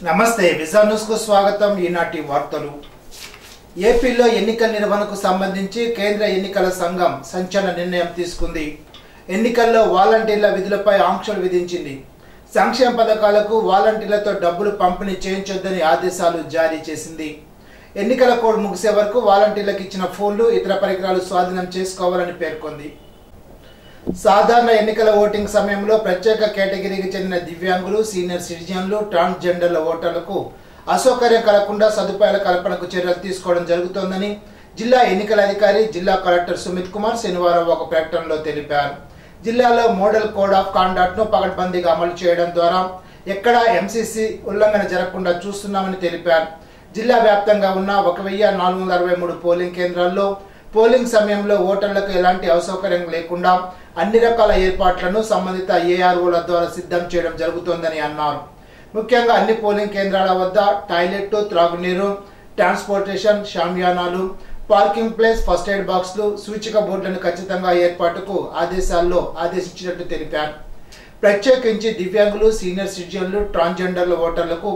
నమస్తే vision news కు స్వాగతం. ఈనాటి వార్తలు. ఏపీలో ఎన్నికల నిర్వహణకు సంబంధించి కేంద్ర ఎన్నికల సంఘం సంచలన నిర్ణయం తీసుకుంది. ఎన్నికల్లో వాలంటీర్ల విధులపై ఆంక్షలు విధించింది. సంక్షేమ పథకాలకు వాలంటీర్లతో డబ్బులు పంపిణీ చేయించొద్దని ఆదేశాలు జారీ చేసింది. ఎన్నికల కోడ్ ముగిసే వరకు వాలంటీర్లకు ఇచ్చిన ఫోన్లు ఇతర పరికరాలు స్వాధీనం చేసుకోవాలని పేర్కొంది. సాధారణ ఎన్నికల ఓటింగ్ సమయంలో ప్రత్యేక కేటగిరీకి చెందిన దివ్యాంగులు, సీనియర్ సిటిజన్లు, ట్రాన్స్జెండర్ల ఓటర్లకు అసౌకర్యం కలగకుండా సదుపాయాల కల్పనకు చర్యలు తీసుకోవడం జరుగుతోందని జిల్లా ఎన్నికల అధికారి, జిల్లా కలెక్టర్ సుమిత్ కుమార్ శనివారం ఒక ప్రకటనలో తెలిపారు. జిల్లాలో మోడల్ కోడ్ ఆఫ్ కాండక్ట్ ను పకడ్బందీగా అమలు చేయడం ద్వారా ఎక్కడా ఎంసీసీ ఉల్లంఘన జరగకుండా చూస్తున్నామని తెలిపారు. జిల్లా వ్యాప్తంగా ఉన్న 1463 పోలింగ్ కేంద్రాల్లో పోలింగ్ సమయంలో ఓటర్లకు ఎలాంటి అసౌకర్యం లేకుండా అన్ని రకాల ఏర్పాట్లను సంబంధిత ఏఆర్ఓల ద్వారా సిద్ధం చేయడం జరుగుతోందని అన్నారు. ముఖ్యంగా అన్ని పోలింగ్ కేంద్రాల వద్ద టాయిలెట్, త్రాగునీరు, ట్రాన్స్పోర్టేషన్, షామియానాలు, పార్కింగ్ ప్లేస్, ఫస్ట్ ఎయిడ్ బాక్సులు, సూచిక బోర్డులను ఖచ్చితంగా ఏర్పాటుకు ఆదేశాల్లో ఆదేశించినట్టు తెలిపారు. ప్రత్యేకించి దివ్యాంగులు, సీనియర్ సిటిజన్లు, ట్రాన్స్జెండర్ల ఓటర్లకు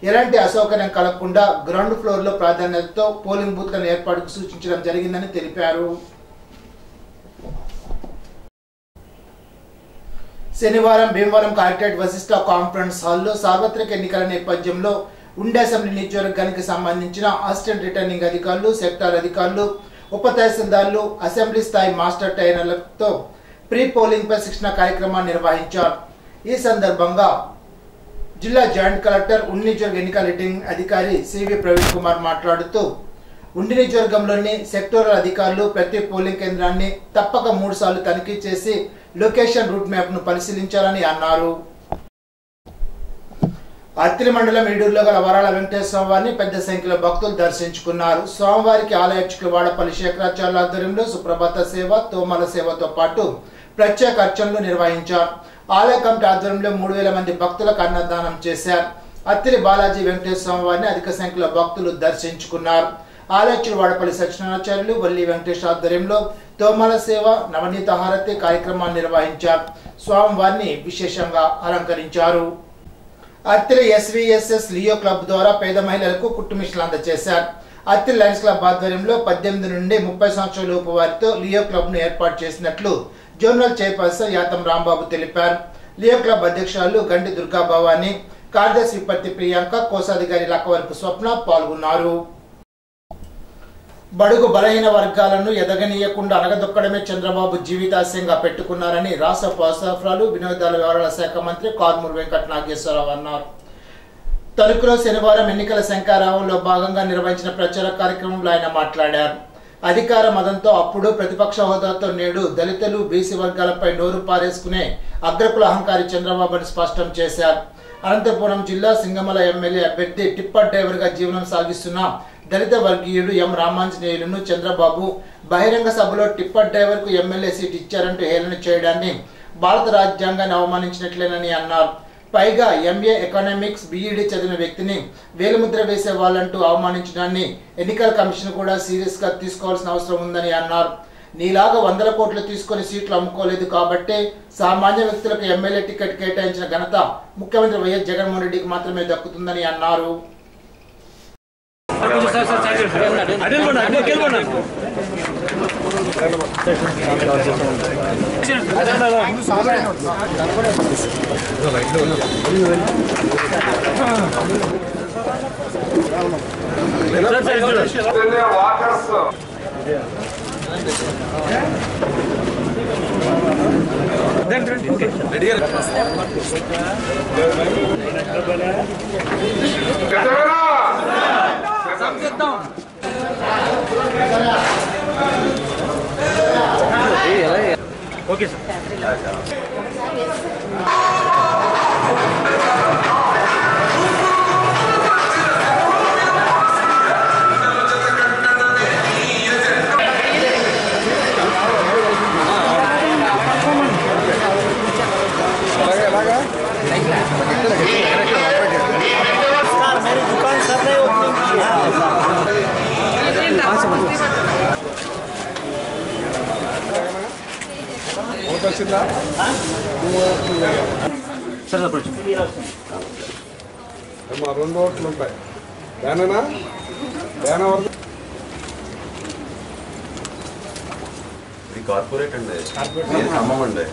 ఎలాంటి అసౌకర్యం కలగకుండా గ్రౌండ్ ఫ్లోర్ లో ప్రాధాన్యతతో పోలింగ్ బూత్లను ఏర్పాటుకు సూచించడం జరిగిందని తెలిపారు. శనివారం భీమవరం కలెక్టరేట్ వశిష్ఠ కాన్ఫరెన్స్ హాల్లో సార్వత్రిక ఎన్నికల నేపథ్యంలో ఉండి అసెంబ్లీ నియోజకవర్గానికి సంబంధించిన అసిస్టెంట్ రిటర్నింగ్ అధికారులు, సెక్టార్ అధికారులు, ఉప తహసీల్దార్లు, అసెంబ్లీ స్థాయి మాస్టర్ ట్రైనర్లతో ప్రీ పోలింగ్ పై శిక్షణ కార్యక్రమాన్ని నిర్వహించారు. ఈ సందర్భంగా జిల్లా జాయింట్ కలెక్టర్, ఉండి నియోజకవర్గ ఎన్నికల రిటర్నింగ్ అధికారి సివి ప్రవీణ్ కుమార్ మాట్లాడుతూ ఉండి నియోజకవర్గంలోని సెక్టోరల్ అధికారులు ప్రతి పోలింగ్ కేంద్రాన్ని తప్పక 3 సార్లు తనిఖీ చేసి లొకేషన్ రూట్ మ్యాప్ ను పరిశీలించాలని అన్నారు. అత్తిలి మండలం ఈడూరులో గల వరాల వెంకటేశ్వర స్వామివారిని పెద్ద సంఖ్యలో భక్తులు దర్శించుకున్నారు. స్వామివారికి ఆలయ అర్చకులు వాడపల్లి శేఖరాచార్యుల ఆధ్వర్యంలో సుప్రభాత సేవ, తోమాల సేవతో పాటు ప్రత్యేక అర్చనలు నిర్వహించారు. ఆలయ కమిటీ ఆధ్వర్యంలో 3000 మంది భక్తులకు అన్నదానం చేశారు. అత్తిలి బాలాజీ వెంకటేశ్వర స్వామివారిని అధిక సంఖ్యలో భక్తులు దర్శించుకున్నారు. ఆలయర్చులు వాడపల్లి సత్యనారాయణాచార్యులు, వల్లి వెంకటేష్ ఆధ్వర్యంలో తోమాల సేవ, నవనీత హారతి కార్యక్రమాన్ని నిర్వహించారు. స్వామివారిని విశేషంగా అలంకరించారు. అత్తిలి ఎస్వీఎస్ఎస్ లియో క్లబ్ ద్వారా పేద మహిళలకు కుట్టు మిషన్లు అందజేశారు. అత్తిలి లయన్స్ క్లబ్ ఆధ్వర్యంలో 18 నుండి 30 సంవత్సరాల లోపు వారితో లియో క్లబ్ ను ఏర్పాటు చేసినట్లు జోనల్ చైర్పర్సన్ యాతం రాంబాబు తెలిపారు. లియో క్లబ్ అధ్యక్షురాలు గండి దుర్గా భవాని, కార్యదర్శి విపత్తి ప్రియాంక, కోశాధికారి లక్కవరపు స్వప్న పాల్గొన్నారు. బడుగు బలహీన వర్గాలను ఎదగనీయకుండా అణగదొక్కడమే చంద్రబాబు జీవితాశయంగా పెట్టుకున్నారని రాష్ట్ర పౌరసరఫరాలు, వినోదాల వ్యవహారాల శాఖ మంత్రి కారుమూరి వెంకట నాగేశ్వరరావు అన్నారు. తణుకులో శనివారం ఎన్నికల శంఖారావంలో భాగంగా నిర్వహించిన ప్రచార కార్యక్రమంలో ఆయన మాట్లాడారు. అధికార మదంతో అప్పుడు ప్రతిపక్ష హోదాతో నేడు దళితులు, బీసీ వర్గాలపై నోరు పారేసుకునే అగ్రకుల అహంకారి చంద్రబాబు అని స్పష్టం చేశారు. అనంతపురం జిల్లా సింగమల ఎమ్మెల్యే అభ్యర్థి టిప్పర్ డ్రైవర్ గా జీవనం సాగిస్తున్న దళిత వర్గీయుడు ఎం రామాంజనేయులను చంద్రబాబు బహిరంగ సభలో టిప్పర్ డ్రైవర్ కు ఎమ్మెల్యే సీట్ ఇచ్చారంటూ హేళన చేయడాన్ని భారత రాజ్యాంగాన్ని అవమానించినట్లేనని అన్నారు. పైగా ఎంఏ ఎకనామిక్స్, బీఈడీ చదివిన వ్యక్తిని వేలుముద్ర వేసే వాళ్ళంటూ అవమానించడాన్ని ఎన్నికల కమిషన్ కూడా సీరియస్ గా తీసుకోవాల్సిన అవసరం ఉందని అన్నారు. నీలాగా 100 కోట్లు తీసుకుని సీట్లు అమ్ముకోలేదు కాబట్టి సామాన్య వ్యక్తులకు ఎమ్మెల్యే టికెట్ కేటాయించిన ఘనత ముఖ్యమంత్రి వైఎస్ జగన్మోహన్ రెడ్డికి మాత్రమే దక్కుతుందని అన్నారు. Okay sir. मेरी दुकान सर ने ओपनिंग की है। सर మా 2 ఓట్లు ఉంటాయి. దానేనా దాని వరకు కార్పొరేట్ అండి, ఖమ్మం అండి.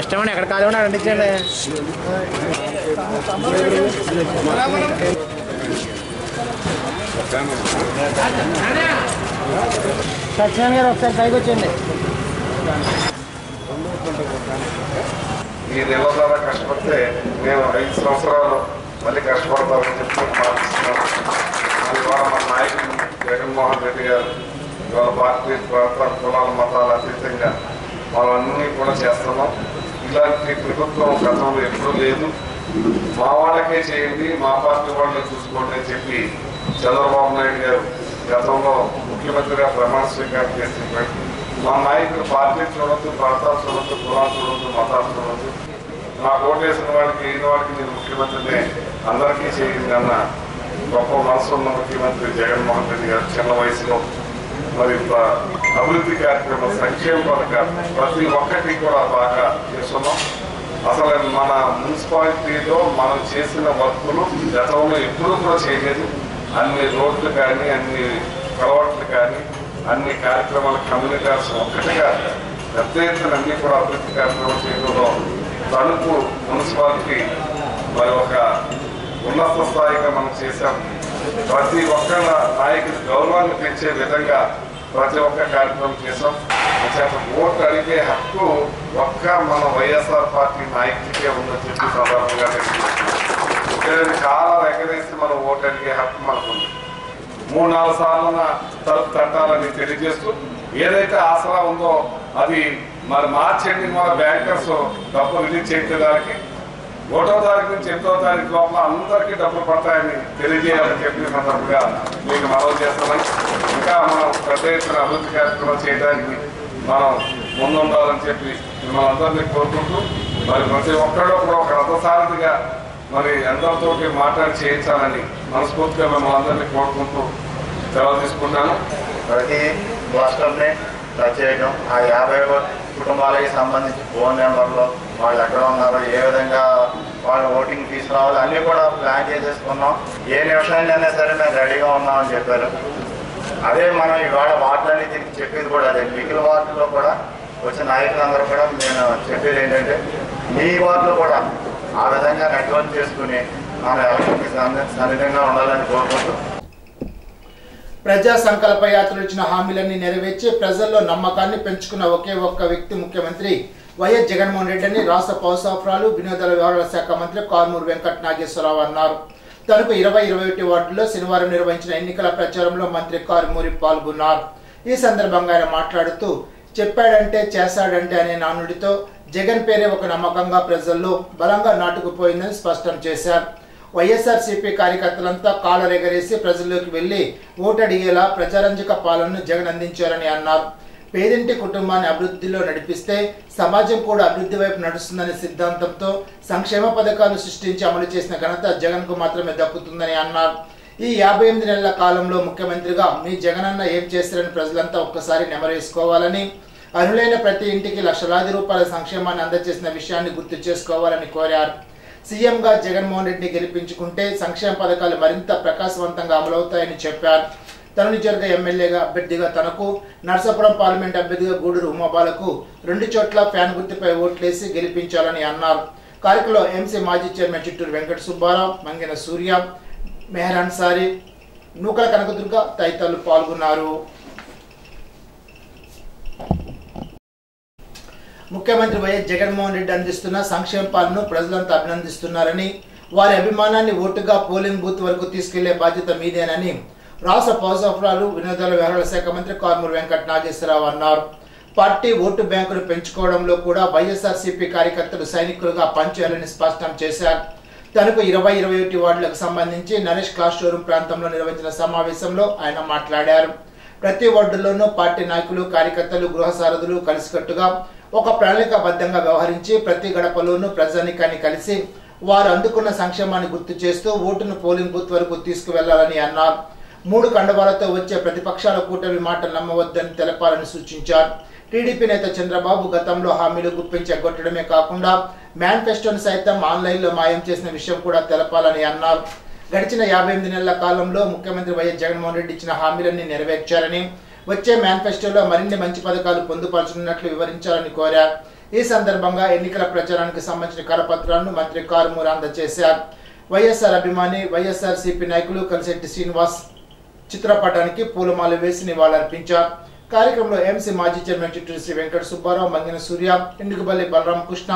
ఇష్టమని ఎక్కడ కాదు అందించండి. సత్యనారాయణ గారు ఒకసారి పైకి వచ్చండి. ఈ నెల ద్వారా కష్టపడితే మేము 5 సంవత్సరాలు మళ్ళీ కష్టపడతామని చెప్పి భావిస్తున్నాం. ఇవాళ మన నాయకుడు జగన్మోహన్ రెడ్డి గారు ఇవాళ పార్టీ ప్రాంతాల కులాల మతాల అతీతంగా మనం అన్నీ కూడా చేస్తున్నాం. ఇలాంటి ప్రభుత్వం గతంలో ఎప్పుడూ లేదు. మా వాళ్ళకే చేయండి, మా పార్టీ వాళ్ళని చూసుకోండి అని చెప్పి చంద్రబాబు నాయుడు గారు గతంలో ముఖ్యమంత్రిగా ప్రమాణ స్వీకారం చేసి మా నాయకులు పార్టీ చూడొద్దు, ప్రాంతాలు చూడొద్దు, కులాలు చూడొద్దు, మతాలు చూడొద్దు, నాకు ఓటేసిన వాడికి అయిన వాడికి నేను ముఖ్యమంత్రిని అందరికీ చేయండి అన్న గొప్ప మనసు ఉన్న ముఖ్యమంత్రి జగన్మోహన్ రెడ్డి గారు చిన్న వయసులో మరి అభివృద్ధి కార్యక్రమం, సంక్షేమ పథకాలు ప్రతి ఒక్కటి కూడా బాగా చేస్తున్నాం. అసలు మన మున్సిపాలిటీలో మనం చేసిన వర్కులు గతంలో ఎప్పుడూ కూడా చేయలేదు. అన్ని రోడ్లు కానీ, అన్ని కలవట్లు కానీ, అన్ని కార్యక్రమాల కమ్యూనికేషన్ ఒక్కటిగా పెద్ద ఎత్తున అన్ని కూడా అభివృద్ధి కార్యక్రమాలు చేయడంలో తణుకు మున్సిపాలిటీ మరి ఒక ఉన్నత స్థాయిగా మనం చేశాం. ప్రతి ఒక్కళ్ళ నాయకుడి గౌరవాన్ని పెంచే విధంగా ప్రతి ఒక్క కార్యక్రమం చేశాం. ఓటు అడిగే హక్కు ఒక్క మన వైఎస్ఆర్ పార్టీ నాయకుడికే ఉందని చెప్పి సందర్భంగా చాలా ఎగరేసి మనం ఓటు అడిగే హక్కు మనకుంది. 3-4 సార్లు తలుపు తట్టాలని తెలియజేస్తూ ఏదైతే ఆసరా ఉందో అది మరి మార్చండి. మన బ్యాంకర్స్ డబ్బులు రిలీజ్ చేయడానికి 1వ తారీఖు నుంచి 8వ తారీఖు లోపల అందరికీ డబ్బులు పడతాయని తెలియజేయాలని చెప్పిన సందర్భంగా మీకు మనవి చేస్తున్నాం. ఇంకా మనం పెద్ద ఎత్తున అభివృద్ధి కార్యక్రమాలు చేయడానికి మనం ముందుండాలని చెప్పి మిమ్మల్ని అందరినీ కోరుకుంటూ మరి ప్రతి ఒక్కళ్ళు కూడా ఒక రథసారథిగా మరి అందరితోటి మాట్లాడి చేయించాలని మనస్ఫూర్తిగా మిమ్మల్ని అందరినీ కోరుకుంటూ సెలవు తీసుకుంటాను. ప్రతి రాష్ట్రంని ప్రత్యేకం ఆ 50 కుటుంబాలకి సంబంధించి ఫోన్ నెంబర్లు, వాళ్ళు ఎక్కడ ఉన్నారో, ఏ విధంగా వాళ్ళు ఓటింగ్ తీసుకురావాలి అన్నీ కూడా ప్లాన్ చేసేసుకున్నాం. ఏ నిమిషాలైనా సరే మేము రెడీగా ఉన్నామని చెప్పారు. అదే మనం ఇవాళ వార్డులన్నీ తిరిగి చెప్పేది కూడా అదే. మిగిలిన వార్డులో కూడా వచ్చిన నాయకులందరూ కూడా నేను చెప్పేది ఏంటంటే మీ వార్డులో కూడా ఆ విధంగా నెట్వర్క్ చేసుకుని మన ఎలక్షన్కి సన్నిధంగా ఉండాలని కోరుకుంటూ ప్రజా సంకల్ప యాత్రలు ఇచ్చిన హామీలన్నీ నెరవేర్చి ప్రజల్లో నమ్మకాన్ని పెంచుకున్న ఒకే ఒక్క వ్యక్తి ముఖ్యమంత్రి వైఎస్ జగన్మోహన్ రెడ్డి అని రాష్ట్ర పౌర సరఫరాలు వినోదాల వ్యవహారాల శాఖ మంత్రి కారుమూరి వెంకట నాగేశ్వరరావు అన్నారు. తనకు 20-21 వార్డుల్లో శనివారం నిర్వహించిన ఎన్నికల ప్రచారంలో మంత్రి కారుమూరి పాల్గొన్నారు. ఈ సందర్భంగా ఆయన మాట్లాడుతూ చెప్పాడంటే చేశాడంటే అనే నానుడితో జగన్ పేరే ఒక నమ్మకంగా ప్రజల్లో బలంగా నాటుకుపోయిందని స్పష్టం చేశారు. వైఎస్ఆర్సీపీ కార్యకర్తలంతా కాలరెగరేసి ప్రజల్లోకి వెళ్లి ఓటడిగేలా ప్రజారంజక పాలనను జగన్ అందించారని అన్నారు. పేదింటి కుటుంబాన్ని అభివృద్ధిలో నడిపిస్తే సమాజం కూడా అభివృద్ధి వైపు నడుస్తుందనే సిద్ధాంతంతో సంక్షేమ పథకాలు సృష్టించి అమలు చేసిన ఘనత జగన్ కు మాత్రమే దక్కుతుందని అన్నారు. ఈ 58 నెలల కాలంలో ముఖ్యమంత్రిగా మీ జగనన్న ఏం చేశారని ప్రజలంతా ఒక్కసారి నెమరేసుకోవాలని, అర్హులైన ప్రతి ఇంటికి లక్షలాది రూపాయల సంక్షేమాన్ని అందజేసిన విషయాన్ని గుర్తు చేసుకోవాలని కోరారు. సీఎంగా జగన్మోహన్ రెడ్డిని గెలిపించుకుంటే సంక్షేమ పథకాలు మరింత ప్రకాశవంతంగా అమలవుతాయని చెప్పారు. తనని జరగ ఎమ్మెల్యేగా అభ్యర్థిగా తనకు, నర్సాపురం పార్లమెంట్ అభ్యర్థిగా గూడూరు ఉమాబాలకు 2 చోట్ల ఫ్యాన్ గుర్తుపై ఓట్లేసి గెలిపించాలని అన్నారు. కార్యక్రమంలో ఎంసీ మాజీ చైర్మన్ చిట్టూరు వెంకట సుబ్బారావు, మంగిన సూర్య, మెహర్ అన్సారీ, నూకల కనకదుర్గ తదితరులు పాల్గొన్నారు. ముఖ్యమంత్రి వైఎస్ జగన్మోహన్ రెడ్డి అందిస్తున్న సంక్షేమ పాలనను ప్రజలంతా అభినందిస్తున్నారని, వారి అభిమానాన్ని ఓటుగా పోలింగ్ బూత్ వరకు తీసుకెళ్లే బాధ్యత మీదేనని రాష్ట్ర పౌర సరఫరాలు వినోదాల వ్యవహారాల శాఖ మంత్రి కారుమూరి వెంకట నాగేశ్వరరావు అన్నారు. పార్టీ ఓటు బ్యాంకును పెంచుకోవడంలో కూడా వైఎస్ఆర్సీపీ కార్యకర్తలు సైనికులుగా పనిచేయాలని స్పష్టం చేశారు. తనకు 20-21 వార్డులకు సంబంధించి నరేష్ క్లాస్ షోరూం ప్రాంతంలో నిర్వహించిన సమావేశంలో ఆయన మాట్లాడారు. ప్రతి వార్డుల్లోనూ పార్టీ నాయకులు, కార్యకర్తలు, గృహ సారథులు కలిసికట్టుగా ఒక ప్రణాళికాబద్ధంగా వ్యవహరించి ప్రతి గడపలోనూ ప్రజానికాన్ని కలిసి వారు అందుకున్న సంక్షేమాన్ని గుర్తు చేస్తూ ఓటును పోలింగ్ బూత్ వరకు తీసుకువెళ్లాలని అన్నారు. 3 కండవాలతో వచ్చే ప్రతిపక్షాల కూటమి మాటలు నమ్మవద్దని తెలపాలని సూచించారు. టీడీపీ నేత చంద్రబాబు గతంలో హామీలు గుప్పించి ఎగ్గొట్టడమే కాకుండా మేనిఫెస్టోను సైతం ఆన్లైన్లో మాయం చేసిన విషయం కూడా తెలపాలని అన్నారు. గడిచిన 58 నెలల కాలంలో ముఖ్యమంత్రి వైఎస్ జగన్మోహన్ రెడ్డి ఇచ్చిన హామీలన్నీ నెరవేర్చారని, వచ్చే మేనిఫెస్టోలో మరిన్ని మంచి పథకాలు పొందుపరచనున్నట్లు వివరించాలని కోరారు. ఈ సందర్భంగా ఎన్నికల ప్రచారానికి సంబంధించిన కరపత్రాలను మంత్రి కారుమూరి అందజేశారు. వైఎస్ఆర్ అభిమాని వైఎస్ఆర్సీపీ నాయకులు కలిశెట్టి శ్రీనివాస్ చిత్రపటానికి పూలమాల వేసి నివాళులర్పించారు. కార్యక్రమంలో ఎంసీ మాజీ చైర్మన్ చిట్టూరి శ్రీ వెంకట సుబ్బారావు, మంగిన సూర్య, ఇండుగుబల్లి బలరాం కృష్ణ,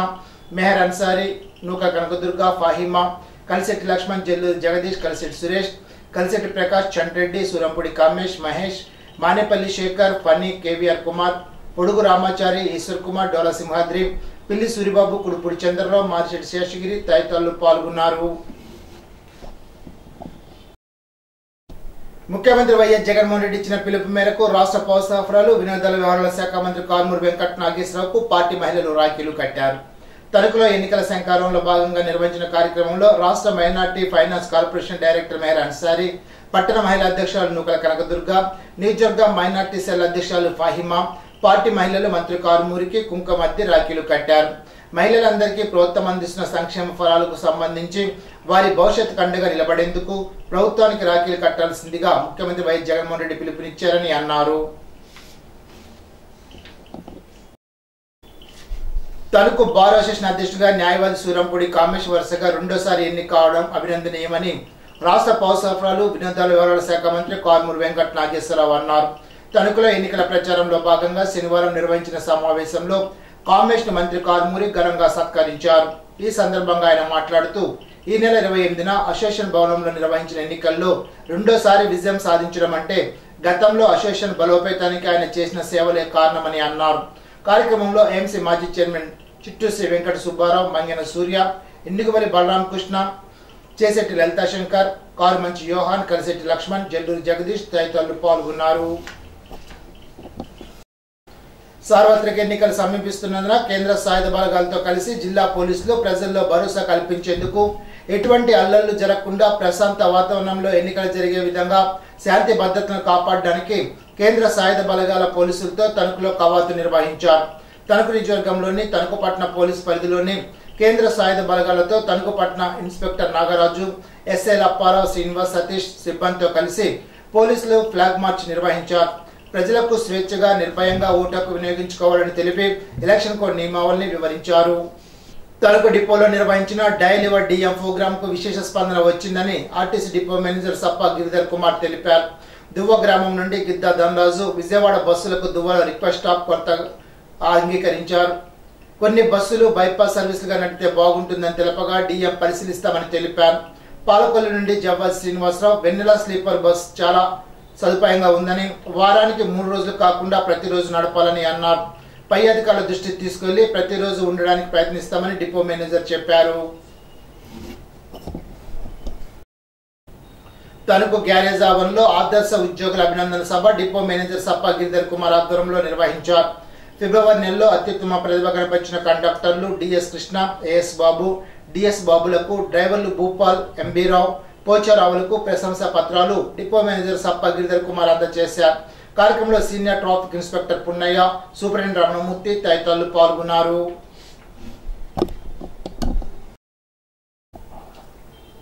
మెహర్ అన్సారీ, నూక కనకదుర్గ, ఫాహిమా, కలిశెట్టి లక్ష్మణ్, జల్లూరు జగదీష్, కలిశెట్టి సురేష్, కలిశెట్టి ప్రకాష్, చండ్రెడ్డి, సూరంపూడి కామేష్, మహేష్, మానేపల్లి శేఖర్, ఫణి, కేవీఆర్ కుమార్, పొడుగు రామాచారి, ఈశ్వర్ కుమార్, డోలా సింహాద్రి, పిల్లి సూరిబాబు, కుడుపూడి చంద్రరావు, మారిశెట్టి శేషగిరి తదితరులు పాల్గొన్నారు. ముఖ్యమంత్రి వైఎస్ జగన్మోహన్ రెడ్డి ఇచ్చిన పిలుపు మేరకు రాష్ట్ర పౌర సరఫరాలు వినోదాల వ్యవహారాల శాఖ మంత్రి కారుమూరి వెంకట నాగేశ్వరరావుకు పార్టీ మహిళలు రాఖీలు కట్టారు. తణుకులో ఎన్నికల శంఖారంలో భాగంగా నిర్వహించిన కార్యక్రమంలో రాష్ట్ర minority finance corporation director Mehar Ansari, పట్టణ మహిళా అధ్యక్షురాలు నూకల కనకదుర్గ, నియోజకవర్గ మైనార్టీ సెల్ అధ్యక్షురాలు ఫాహిమా, పార్టీ మహిళలు మంత్రి కారుమూరికి కుంకుమద్ది రాఖీలు కట్టారు. మహిళలందరికీ ప్రభుత్వం అందిస్తున్న సంక్షేమ ఫలాలకు సంబంధించి వారి భవిష్యత్తు కండగా నిలబడేందుకు ప్రభుత్వానికి రాఖీలు కట్టాల్సిందిగా ముఖ్యమంత్రి వైఎస్ జగన్మోహన్ రెడ్డి పిలుపునిచ్చారని అన్నారు. తణుకు బార్ అసోసియేషన్ అధ్యక్షుడిగా న్యాయవాది సూరంపూడి కామేష్ వరుసగా రెండోసారి ఎన్నిక కావడం అభినందనీయమని రాష్ట్ర పౌర సరఫరాలు వినోదాల వ్యవహారాల శాఖ మంత్రి కారుమూరి వెంకట నాగేశ్వరరావు అన్నారు. తణుకులో ఎన్నికల ప్రచారంలో భాగంగా శనివారం నిర్వహించిన సమావేశంలో కామేష్ ను మంత్రి కారుమూరి ఘనంగా సత్కరించారు. ఈ సందర్భంగా ఆయన మాట్లాడుతూ, ఈ నెల 28న అసోసియేషన్ భవనంలో నిర్వహించిన ఎన్నికల్లో రెండోసారి విజయం సాధించడం అంటే గతంలో అసోసియేషన్ బలోపేతానికి ఆయన చేసిన సేవలే కారణమని అన్నారు. కార్యక్రమంలో ఎంసీ మాజీ చైర్మన్ చిట్టూరి శ్రీ వెంకట సుబ్బారావు, మంగిన సూర్య, ఇండుగుబల్లి బలరాం కృష్ణ, చేశెట్టి లలితా శంకర్, కారుమంచి యోహాన్, కలిశెట్టి లక్ష్మణ్, జల్లూరు జగదీష్ తదితరులు పాల్గొన్నారు. సార్వత్రిక ఎన్నికలు సమీపిస్తున్నందున కేంద్ర సాయుధ బలగాలతో కలిసి జిల్లా పోలీసులు ప్రజల్లో భరోసా కల్పించేందుకు ఎటువంటి అల్లర్లు జరగకుండా ప్రశాంత వాతావరణంలో ఎన్నికలు జరిగే విధంగా శాంతి భద్రతను కాపాడడానికి కేంద్ర సాయుధ బలగాల పోలీసులతో తణుకులో కవాతు నిర్వహించారు. తణుకు నియోజకవర్గంలోని తణుకుపట్న పోలీస్ పరిధిలోని కేంద్ర సాయుధ బలగాలతో తణుకుపట్న ఇన్స్పెక్టర్ నాగరాజు, ఎస్ఐ అప్పారావు, శ్రీనివాస్, సతీష్ సిబ్బందితో కలిసి పోలీసులు ఫ్లాగ్ మార్చ్ నిర్వహించారు. ప్రజలకు స్వేచ్ఛగా నిర్భయంగా ఓటుకు వినియోగించుకోవాలని తెలిపి ఎలక్షన్ కోడ్ నియమావళిని వివరించారు. తణుకు డిపోలో నిర్వహించిన డయల్ యువర్ డిఎం ప్రోగ్రామ్ కు విశేష స్పందన వచ్చిందని RTC depot manager Sappa Giridhar Kumar తెలిపారు. దువ్వ గ్రామం నుండి గిద్దా ధనరాజు విజయవాడ బస్సులకు దువ్వ రిక్వెస్ట్ స్టాప్ కొత్త అంగీకరించారు. కొన్ని బస్సులు బైపాస్ సర్వీసులుగా నడిపితే బాగుంటుందని తెలపగా డిఎం పరిశీలిస్తామని తెలిపారు. పాలకొల్లు నుండి జవ్వాజ్ శ్రీనివాసరావు వెన్నెల స్లీపర్ బస్ చాలా సదుపాయంగా ఉందని, వారానికి 3 రోజులు కాకుండా ప్రతిరోజు నడపాలని అన్నారు. పై అధికారుల దృష్టికి తీసుకెళ్లి ప్రతిరోజు ఉండడానికి ప్రయత్నిస్తామని డిపో మేనేజర్ చెప్పారు. తణుకు గ్యారేజ్ ఆవరణలో ఆదర్శ ఉద్యోగుల అభినందన సభ డిపో మేనేజర్ సప్ప గిరిధర్ కుమార్ ఆధ్వర్యంలో నిర్వహించారు. ఫిబ్రవరి నెలలో అత్యుత్తమ ప్రతిభ కనపరిచిన కండక్టర్లు డిఎస్ కృష్ణ, ఏఎస్ బాబు, డిఎస్ బాబులకు, డ్రైవర్లు భూపాల్, ఎంబీ రావు, పోచారావులకు ప్రశంసా పత్రాలు డిపో మేనేజర్ సప్ప గిరిధర్ కుమార్ అందజేశారు. కార్యక్రమంలో senior traffic inspector Punnaiah, superintendent Ramanamurthy తదితరులు పాల్గొన్నారు.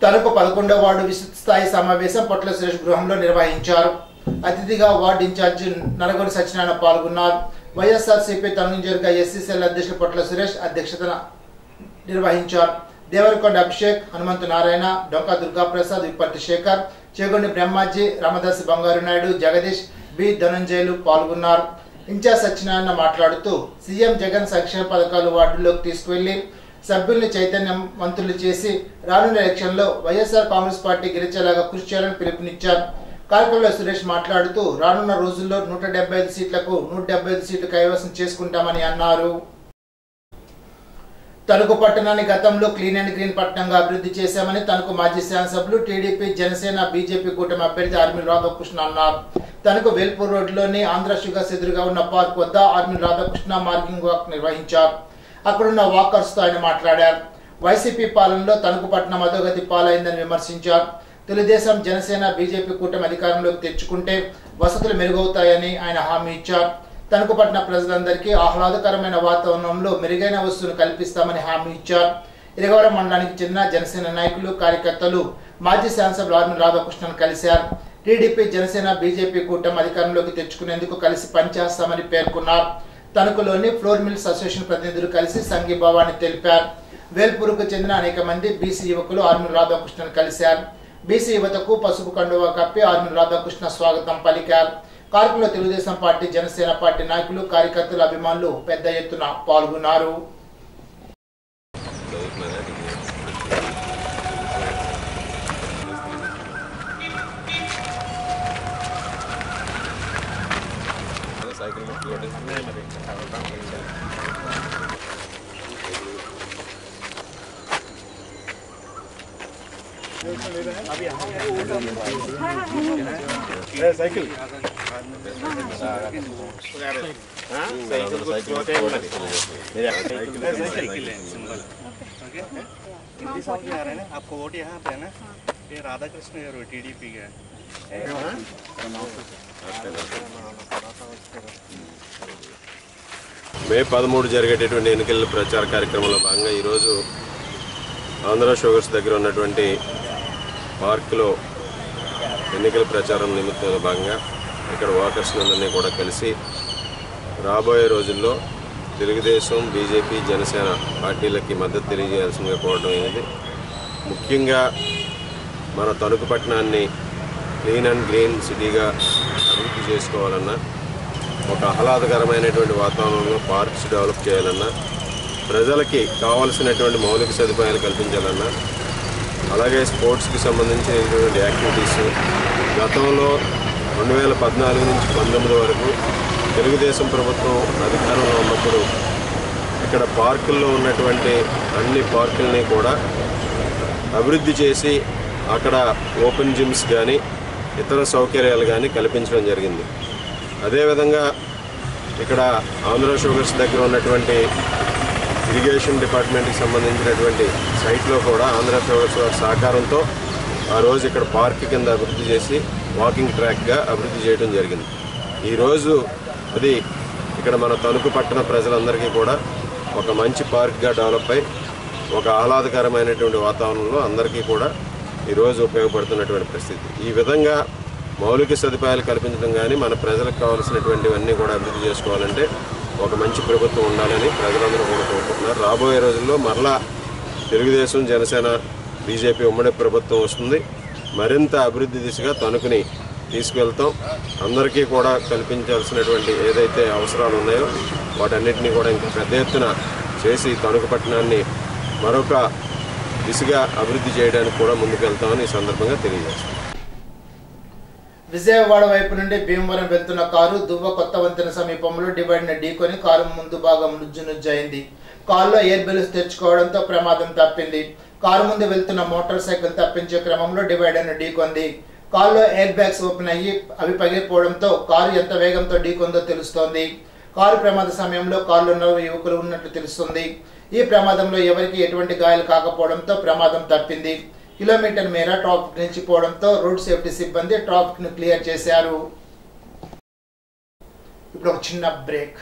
తణుకు 11వ వార్డు విస్తృత స్థాయి సమావేశం పొట్ల సురేష్ గృహంలో నిర్వహించారు. అతిథిగా వార్డు ఇన్ఛార్జి నరగొండ సత్యనారాయణ పాల్గొన్నారు. వైఎస్ఆర్సీపీ తణుకు నియోజకవర్గ ఎస్సీసీఎల్ అధ్యక్షులు పొట్ల సురేష్ అధ్యక్షతన నిర్వహించారు. దేవరకొండ అభిషేక్, హనుమంతు నారాయణ, డొంకా దుర్గాప్రసాద్, విప్పటి శేఖర్, చేగొండి బ్రహ్మాజీ, రామదాసి బంగారు నాయుడు, జగదీష్, బి ధనంజయులు పాల్గొన్నారు. ఇన్ఛార్జ్ సత్యనారాయణ మాట్లాడుతూ, సీఎం జగన్ సంక్షేమ పథకాలు వార్డుల్లోకి తీసుకువెళ్లి సభ్యుల్ని చైతన్యవంతులు చేసి రానున్న ఎలక్షన్లో వైఎస్ఆర్ కాంగ్రెస్ పార్టీ గెలిచేలాగా కృషి చేయాలని పిలుపునిచ్చారు. కార్యక్రమంలో సురేష్ మాట్లాడుతూ, రానున్న రోజుల్లో 175 సీట్లకు 175 సీట్లు కైవసం చేసుకుంటామని అన్నారు. తణుకు పట్టణాన్ని గతంలో క్లీన్ అండ్ గ్రీన్ పట్టణంగా అభివృద్ధి చేశామని తణుకు మాజీ శాసనసభ్యులు టీడీపీ, జనసేన, బీజేపీ కూటమి అభ్యర్థి ఆర్మీ రాధాకృష్ణ అన్నారు. తణుకు వేల్పూర్ రోడ్లోని ఆంధ్ర షుగర్స్ ఎదురుగా ఉన్న పార్క్ వద్ద ఆర్మీ రాధాకృష్ణ మార్కింగ్ వాక్ నిర్వహించారు. అక్కడున్న వాకర్స్ తో ఆయన మాట్లాడారు. వైసీపీ పాలనలో తణుకు పట్టణం అధోగతి పాలైందని విమర్శించారు. తెలుగుదేశం, జనసేన, బీజేపీ కూటమి అధికారంలోకి తెచ్చుకుంటే వసతులు మెరుగవుతాయని ఆయన హామీ ఇచ్చారు. తణుకు పట్టణ ప్రజలందరికీ ఆహ్లాదకరమైన వాతావరణంలో మెరుగైన వస్తువులు కల్పిస్తామని హామీ ఇచ్చారు. ఇరగవరం మండలానికి చెందిన జనసేన నాయకులు కార్యకర్తలు మాజీ శాసనసభ్యులు ఆర్మీ రాధాకృష్ణన్ కలిశారు. టీడీపీ జనసేన బీజేపీ కూటమి అధికారంలోకి తెచ్చుకునేందుకు కలిసి పనిచేస్తామని పేర్కొన్నారు. తణుకులోని ఫ్లోర్ మిల్స్ అసోసియేషన్ ప్రతినిధులు కలిసి సంఘీభావాన్ని తెలిపారు. వేల్పూరుకు చెందిన అనేక మంది బీసీ యువకులు ఆర్మీ రాధాకృష్ణన్ కలిశారు. బీసీ యువతకు పసుపు కండువా కప్పి ఆర్మీ రాధాకృష్ణ స్వాగతం పలికారు. కార్యక్రమంలో తెలుగుదేశం పార్టీ, జనసేన పార్టీ నాయకులు, కార్యకర్తలు, అభిమానులు పెద్ద ఎత్తున పాల్గొన్నారు. साइकिल आपको वोट यहाँ पे है ना, ये राधा कृष्ण गारू टीडीपी का మే 13 జరిగేటటువంటి ఎన్నికల ప్రచార కార్యక్రమంలో భాగంగా ఈరోజు ఆంధ్ర షుగర్స్ దగ్గర ఉన్నటువంటి పార్కులో ఎన్నికల ప్రచారం నిమిత్తంలో భాగంగా ఇక్కడ వాకర్స్ అందరినీ కూడా కలిసి రాబోయే రోజుల్లో తెలుగుదేశం, బీజేపీ, జనసేన పార్టీలకి మద్దతు తెలియజేయాల్సిందిగా కోరడం అనేది. ముఖ్యంగా మన తణుకు పట్టణాన్ని క్లీన్ అండ్ గ్రీన్ సిటీగా అభివృద్ధి చేసుకోవాలన్నా, ఒక ఆహ్లాదకరమైనటువంటి వాతావరణంలో పార్క్స్ డెవలప్ చేయాలన్నా, ప్రజలకి కావాల్సినటువంటి మౌలిక సదుపాయాలు కల్పించాలన్నా, అలాగే స్పోర్ట్స్కి సంబంధించినటువంటి యాక్టివిటీస్ గతంలో 2014 నుంచి 19 వరకు తెలుగుదేశం ప్రభుత్వం అధికారంలో ఉన్నప్పుడు ఇక్కడ పార్కుల్లో ఉన్నటువంటి అన్ని పార్కుల్ని కూడా అభివృద్ధి చేసి అక్కడ ఓపెన్ జిమ్స్ కానీ ఇతర సౌకర్యాలు కానీ కల్పించడం జరిగింది. అదేవిధంగా ఇక్కడ ఆంధ్ర షుగర్స్ దగ్గర ఉన్నటువంటి ఇరిగేషన్ డిపార్ట్మెంట్కి సంబంధించినటువంటి సైట్లో కూడా ఆంధ్ర షుగర్స్ వారి సహకారంతో ఆ రోజు ఇక్కడ పార్క్ కింద అభివృద్ధి చేసి వాకింగ్ ట్రాక్గా అభివృద్ధి చేయడం జరిగింది. ఈరోజు అది ఇక్కడ మన తణుకు పట్టణ ప్రజలందరికీ కూడా ఒక మంచి పార్క్గా డెవలప్ అయి ఒక ఆహ్లాదకరమైనటువంటి వాతావరణంలో అందరికీ కూడా ఈరోజు ఉపయోగపడుతున్నటువంటి పరిస్థితి. ఈ విధంగా మౌలిక సదుపాయాలు కల్పించడం కానీ మన ప్రజలకు కావాల్సినటువంటివన్నీ కూడా అభివృద్ధి చేసుకోవాలంటే ఒక మంచి ప్రభుత్వం ఉండాలని ప్రజలందరూ కూడా కోరుకుంటున్నారు. రాబోయే రోజుల్లో మరలా తెలుగుదేశం, జనసేన, బీజేపీ ఉమ్మడి ప్రభుత్వం వస్తుంది. మరింత అభివృద్ధి దిశగా తణుకుని తీసుకువెళ్తాం. అందరికీ కూడా కల్పించాల్సినటువంటి ఏదైతే అవసరాలు ఉన్నాయో వాటన్నిటినీ కూడా ఇంకా పెద్ద ఎత్తున చేసి తణుకు పట్టణాన్ని మరొక దిశగా అభివృద్ధి చేయడానికి కూడా ముందుకెళ్తామని ఈ సందర్భంగా తెలియజేస్తాం. విజయవాడ వైపు నుండి భీమవరం వెళ్తున్న కారు దువ్వ కొత్త వంతెన సమీపంలో డివైడర్ను ఢీకొని కారు ముందు భాగం నుజ్జునుజ్జైంది. కారులో ఎయిర్ బెలూన్స్ తెచ్చుకోవడంతో ప్రమాదం తప్పింది. కారు ముందు వెళ్తున్న మోటార్ సైకిల్ తప్పించే క్రమంలో డివైడర్ను ఢీకొంది. కారులో ఎయిర్ బ్యాగ్స్ ఓపెన్ అయ్యి అవి పగిలిపోవడంతో కారు ఎంత వేగంతో ఢీకొందో తెలుస్తోంది. కారు ప్రమాద సమయంలో కారులో 4 యువకులు ఉన్నట్లు తెలుస్తుంది. ఈ ప్రమాదంలో ఎవరికి ఎటువంటి గాయాలు కాకపోవడంతో ప్రమాదం తప్పింది. కిలోమీటర్ మేర ట్రాఫిక్ నిలిచిపోవడంతో రోడ్ సేఫ్టీ సిబ్బంది ట్రాఫిక్ ను క్లియర్ చేశారు. ఇప్పుడు ఒక చిన్న బ్రేక్.